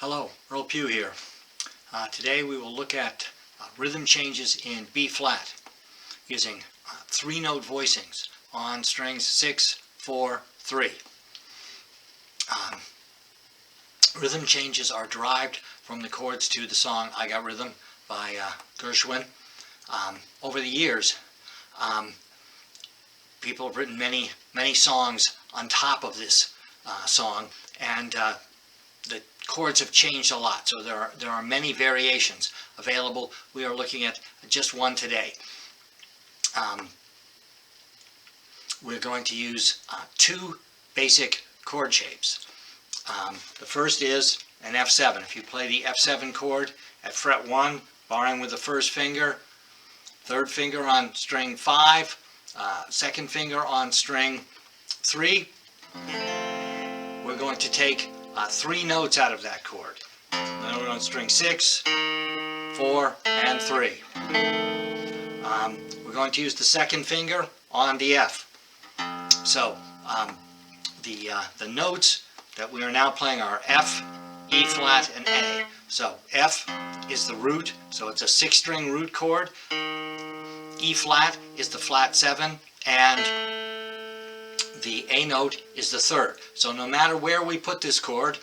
Hello, Earl Pugh here. Today we will look at rhythm changes in B flat using three-note voicings on strings 6, 4, 3. Rhythm changes are derived from the chords to the song I Got Rhythm by Gershwin. Over the years, people have written many songs on top of this song, and the chords have changed a lot, so there are many variations available. We are looking at just one today. We're going to use two basic chord shapes. The first is an F7. If you play the F7 chord at fret 1, barring with the first finger, third finger on string 5, second finger on string 3, we're going to take 3 notes out of that chord. A note on string 6, 4, and 3. We're going to use the second finger on the F. So the notes that we are now playing are F, E flat, and A. So F is the root, so it's a 6-string root chord. E flat is the flat 7, and the A note is the third. So no matter where we put this chord,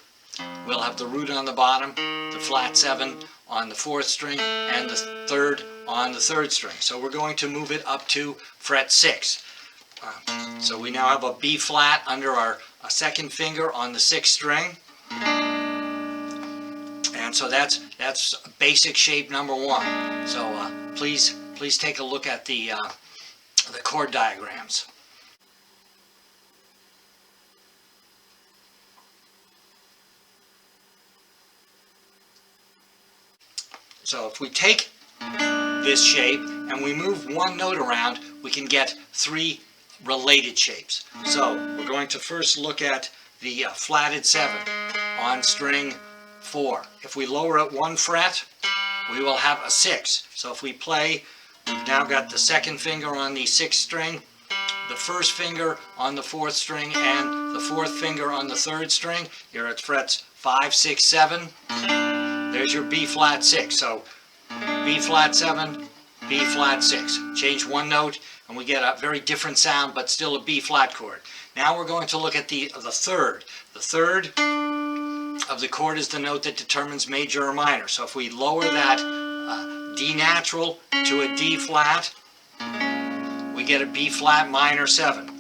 we'll have the root on the bottom, the flat 7 on the 4th string, and the third on the 3rd string. So we're going to move it up to fret 6. So we now have a B flat under our second finger on the 6th string. And so that's basic shape number 1. So please take a look at the chord diagrams. So if we take this shape and we move one note around, we can get 3 related shapes. So we're going to first look at the flatted 7 on string 4. If we lower it 1 fret, we will have a 6. So if we play, we've now got the second finger on the 6th string, the first finger on the 4th string, and the 4th finger on the 3rd string. Here it's frets 5, 6, 7. There's your B flat 6. So B flat 7, B flat 6. Change one note and we get a very different sound, but still a B flat chord. Now we're going to look at the third. The third of the chord is the note that determines major or minor. So if we lower that D natural to a D flat, we get a B flat minor 7.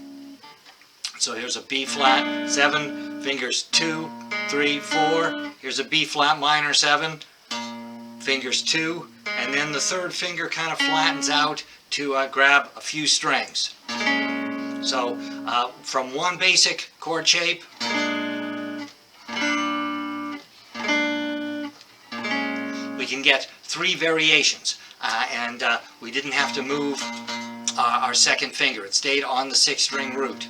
So here's a B flat 7, fingers 2, 3, 4. Here's a B flat minor 7, fingers 2, and then the third finger kind of flattens out to grab a few strings. So from one basic chord shape, we can get 3 variations, and we didn't have to move our second finger. It stayed on the 6-string root.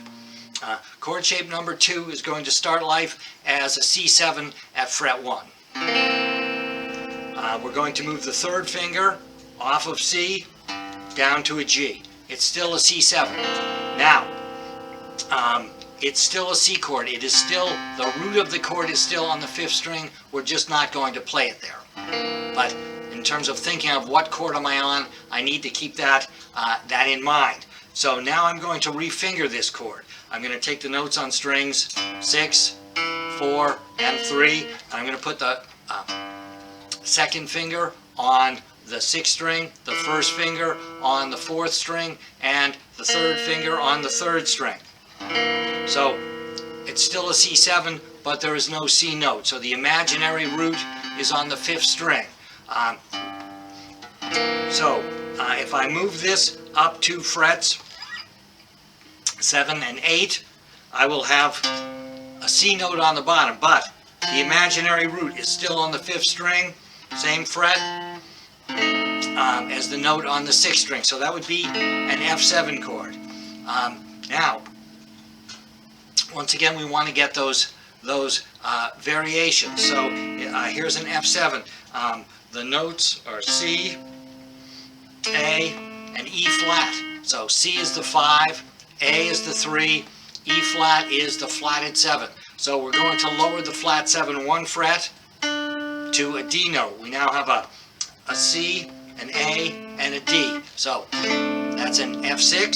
Chord shape number 2 is going to start life as a C7 at fret 1. We're going to move the third finger off of C down to a G. It's still a C7. Now, it's still a C chord. It is still, the root of the chord is still on the 5th string. We're just not going to play it there. But in terms of thinking of what chord am I on, I need to keep that in mind. So now I'm going to refinger this chord. I'm going to take the notes on strings 6, 4, and 3. And I'm going to put the second finger on the 6th string, the first finger on the 4th string, and the third finger on the 3rd string. So it's still a C7, but there is no C note. So the imaginary root is on the 5th string. If I move this up 2 frets, 7 and 8, I will have a C note on the bottom, but the imaginary root is still on the 5th string, same fret as the note on the 6th string. So that would be an F7 chord. Now, once again, we want to get those variations. So here's an F7. The notes are C, A, and E flat. So C is the 5, A is the 3, E flat is the flatted 7. So we're going to lower the flat 7 1 fret, to a D note. We now have a C, an A, and a D. So that's an F6.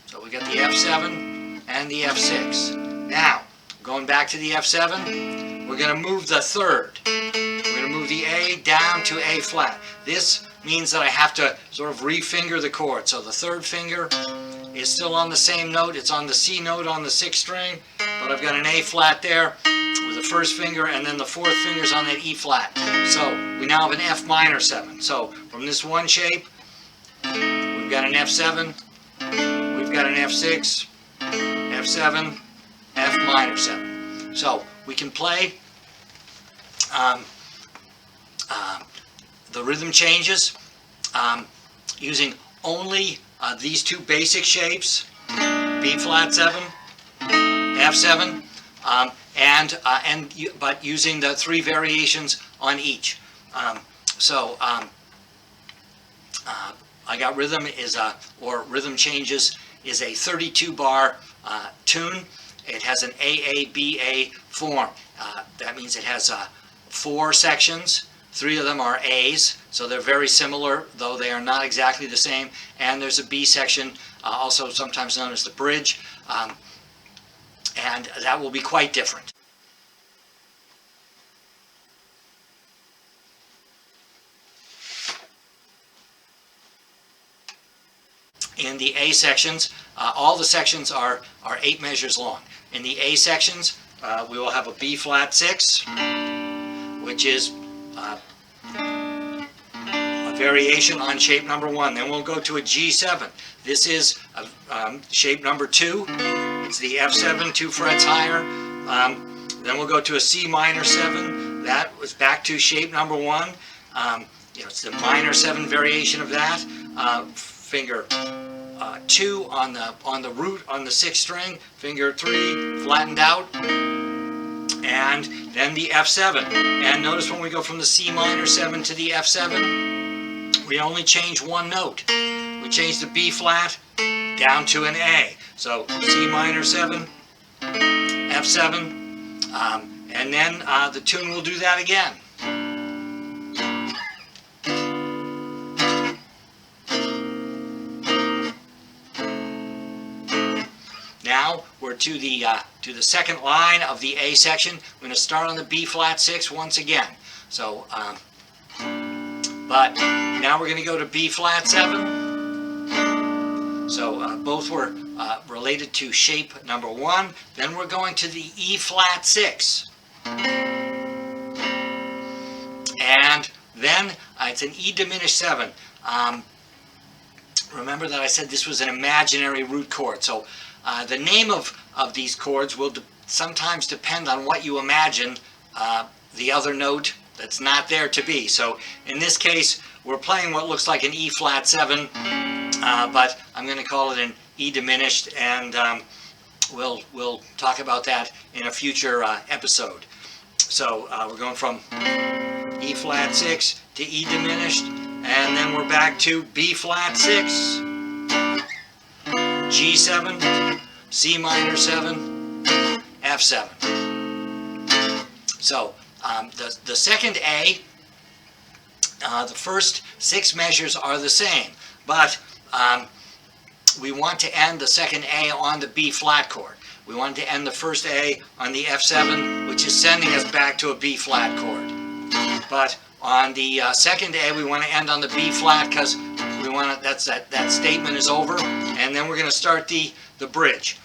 So we got the F7 and the F6. Now, going back to the F7, we're going to move the third. We're going to move the A down to A flat. This means that I have to sort of refinger the chord. So the third finger is still on the same note. It's on the C note on the 6th string, but I've got an A flat there with the first finger, and then the 4th finger's on that E flat. So we now have an F minor 7. So from this one shape, we've got an F7, we've got an F6, F7, F minor 7. So we can play the rhythm changes using only these two basic shapes, B flat 7, F7, but using the 3 variations on each. I got rhythm or rhythm changes is a 32 bar tune. It has an AABA form. That means it has 4 sections. 3 of them are A's, so they're very similar, though they are not exactly the same. And there's a B section, also sometimes known as the bridge, and that will be quite different. In the A sections, all the sections are 8 measures long. In the A sections, we will have a B flat 6, which is a variation on shape number 1. Then we'll go to a G7. This is shape number 2. It's the F7, 2 frets higher. Then we'll go to a C minor 7. That was back to shape number 1. It's the minor 7 variation of that. Finger 2 on the root on the 6th string. Finger 3 flattened out. And then the F7. And notice when we go from the C minor 7 to the F7, we only change one note. We change the B flat down to an A. So C minor 7, F7, and then the tune will do that again. Now we're to the second line of the A section. We're going to start on the B flat 6 once again. So, but now we're going to go to B flat 7. So both were related to shape number 1. Then we're going to the E flat 6. And then it's an E diminished 7. Remember that I said this was an imaginary root chord. So the name of these chords will sometimes depend on what you imagine the other note that's not there to be. So in this case, we're playing what looks like an E flat 7, but I'm going to call it an E diminished, and we'll talk about that in a future episode. So we're going from E flat 6 to E diminished, and then we're back to B flat 6, G7, C minor 7, F7. So the second A, the first 6 measures are the same, but we want to end the second A on the B flat chord. We want to end the first A on the F7, which is sending us back to a B flat chord. But on the second A, we want to end on the B flat because we want to, that statement is over, and then we're going to start the bridge.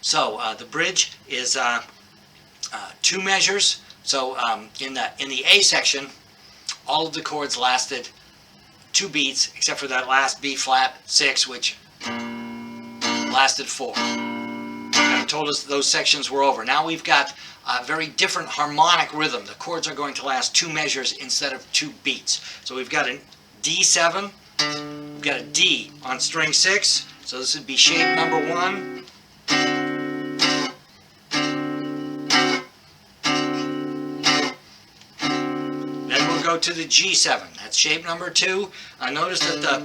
The bridge is 2 measures. So in the A section, all of the chords lasted 2 beats, except for that last B flat 6, which lasted 4. And told us those sections were over. Now we've got a very different harmonic rhythm. The chords are going to last 2 measures instead of 2 beats. So we've got a D7, we've got a D on string 6, so this would be shape number 1. Then we'll go to the G7, that's shape number 2. Notice that the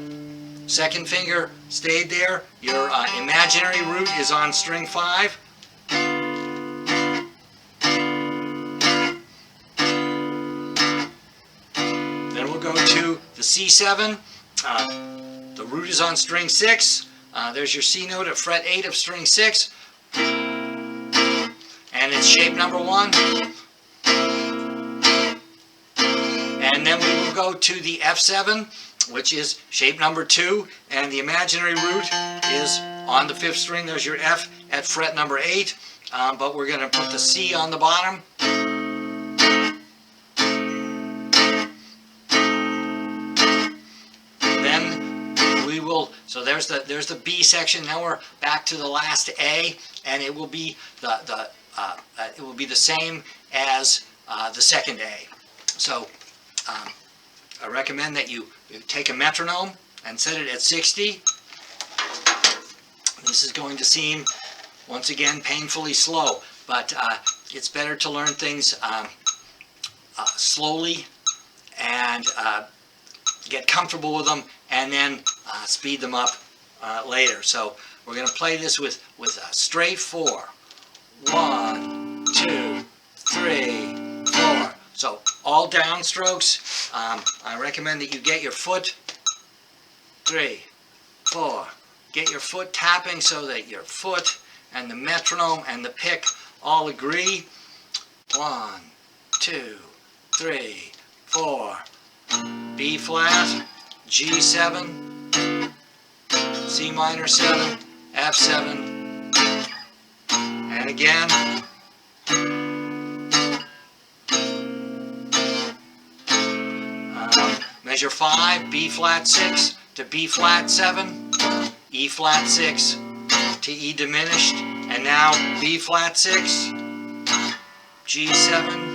second finger stayed there. Your imaginary root is on string 5. C7. The root is on string 6. There's your C note at fret 8 of string 6. And it's shape number 1. And then we will go to the F7, which is shape number 2. And the imaginary root is on the 5th string. There's your F at fret number 8. But we're going to put the C on the bottom. So there's the B section. Now we're back to the last A, and it will be the same as the second A. So I recommend that you take a metronome and set it at 60. This is going to seem, once again, painfully slow, but it's better to learn things slowly and get comfortable with them, and then speed them up later. So we're going to play this with a straight 4. 1, 2, 3, 4. So all downstrokes. I recommend that you get your foot 3, 4. Get your foot tapping so that your foot and the metronome and the pick all agree. 1, 2, 3, 4. B flat, G7, C minor 7, F7, and again. Measure 5, B flat 6 to B flat 7, E flat 6 to E diminished, and now B flat 6, G7,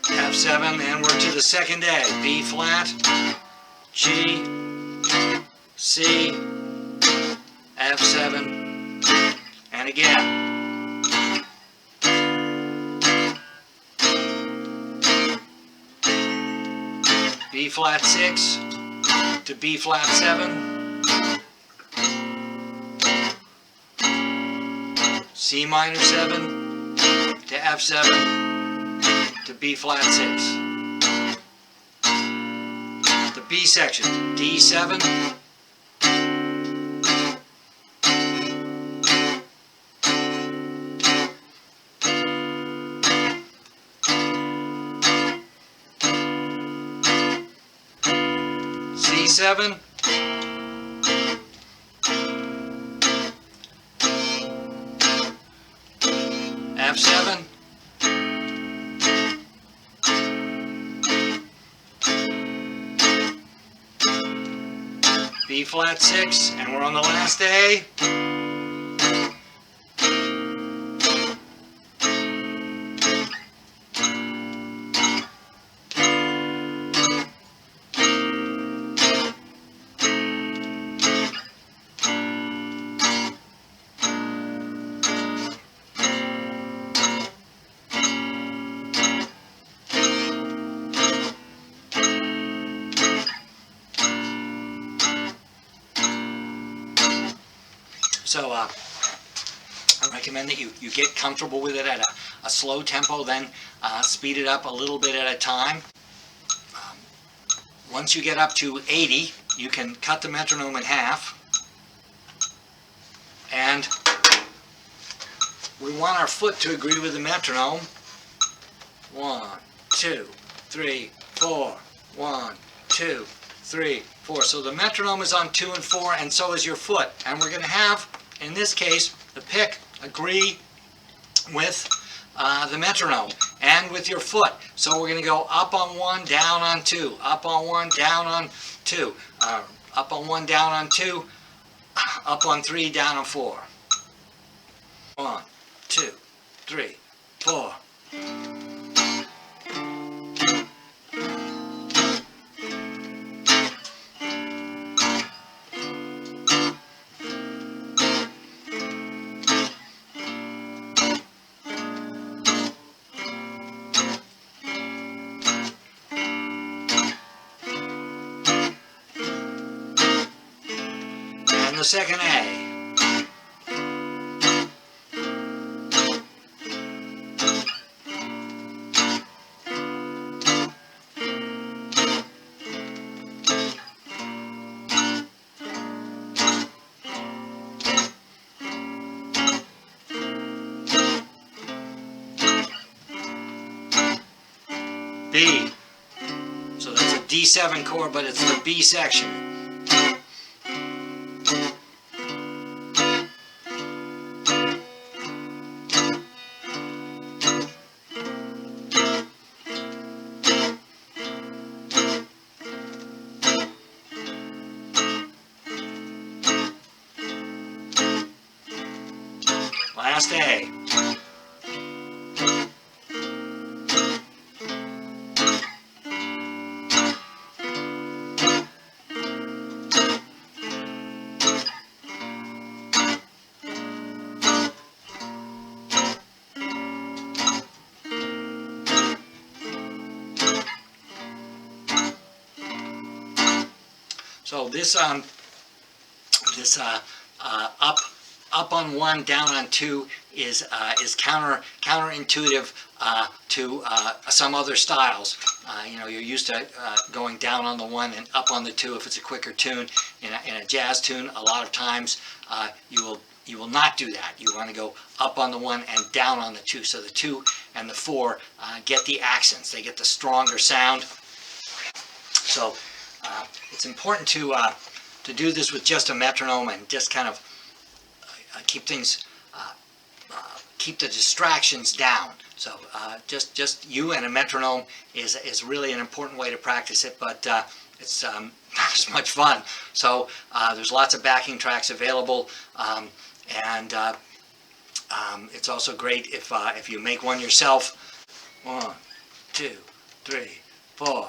F7, and we're to the second A. B flat, G, C, F7, and again. B flat 6 to B flat 7, C minor 7 to F7, to B flat 6. The B section, D7, C7, F7, B flat 6, and we're on the last A. So I recommend that you get comfortable with it at a slow tempo, then speed it up a little bit at a time. Once you get up to 80, you can cut the metronome in half. And we want our foot to agree with the metronome. 1, 2, 3, 4. 1, 2, 3, 4. So the metronome is on 2 and 4, and so is your foot. And we're going to have, in this case, the pick agree with the metronome and with your foot. So we're going to go up on 1, down on 2, up on 1, down on 2, up on 1, down on 2, up on 3, down on 4. 1, 2, 3, 4. The second A. B. So that's a D7 chord, but it's the B section. Last A. So this up on 1, down on 2 is counterintuitive to some other styles. You know, you're used to going down on the 1 and up on the 2 if it's a quicker tune. In a jazz tune, a lot of times you will not do that. You want to go up on the 1 and down on the 2. So the 2 and the 4 get the accents. They get the stronger sound. So it's important to do this with just a metronome and just kind of keep the distractions down. So just you and a metronome is really an important way to practice it, but it's not as much fun. So there's lots of backing tracks available, and it's also great if you make one yourself. 1, 2, 3, 4.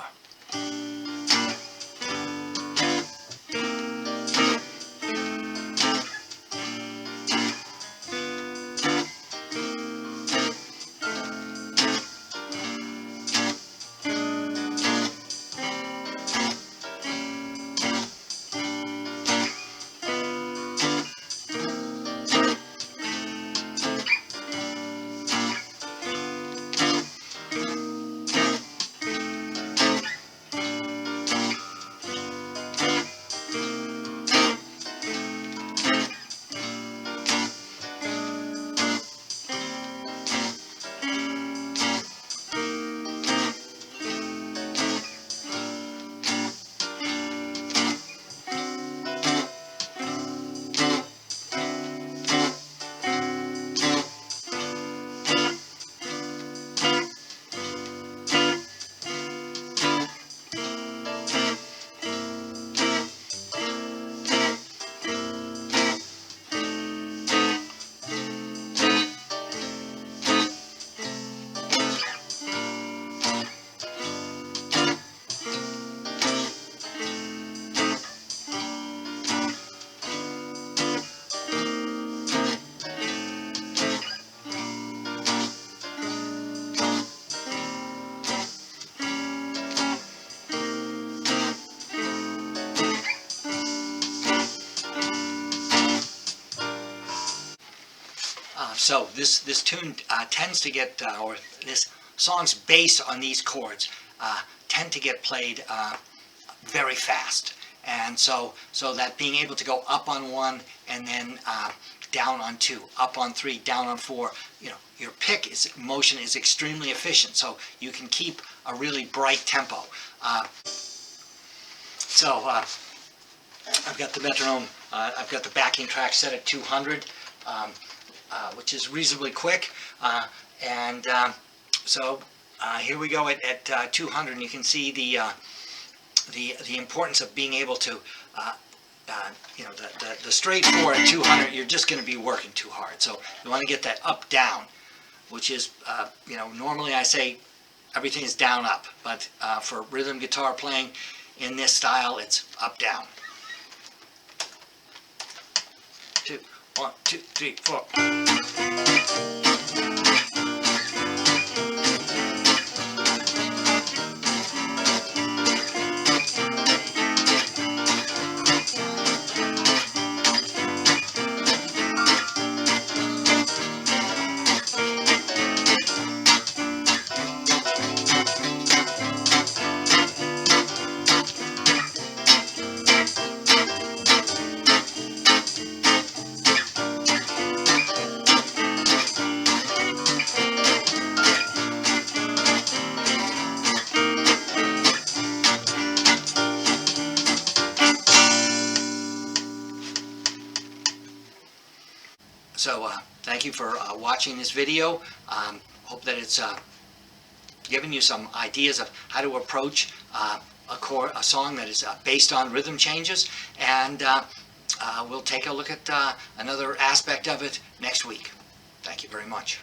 So this tune tends to get, or this song's based on these chords tend to get played very fast, and so that being able to go up on 1 and then down on 2, up on 3, down on 4, you know, your pick motion is extremely efficient, so you can keep a really bright tempo. So I've got the metronome, I've got the backing track set at 200. Which is reasonably quick, and so here we go at 200, and you can see the importance of being able to, you know, the straight 4 at 200, you're just going to be working too hard. So you want to get that up down, which is, you know, normally I say everything is down up, but for rhythm guitar playing in this style, it's up down. 2, 1, 2, 3, 4. So thank you for watching this video. Hope that it's given you some ideas of how to approach a song that is based on rhythm changes, and we'll take a look at another aspect of it next week. Thank you very much.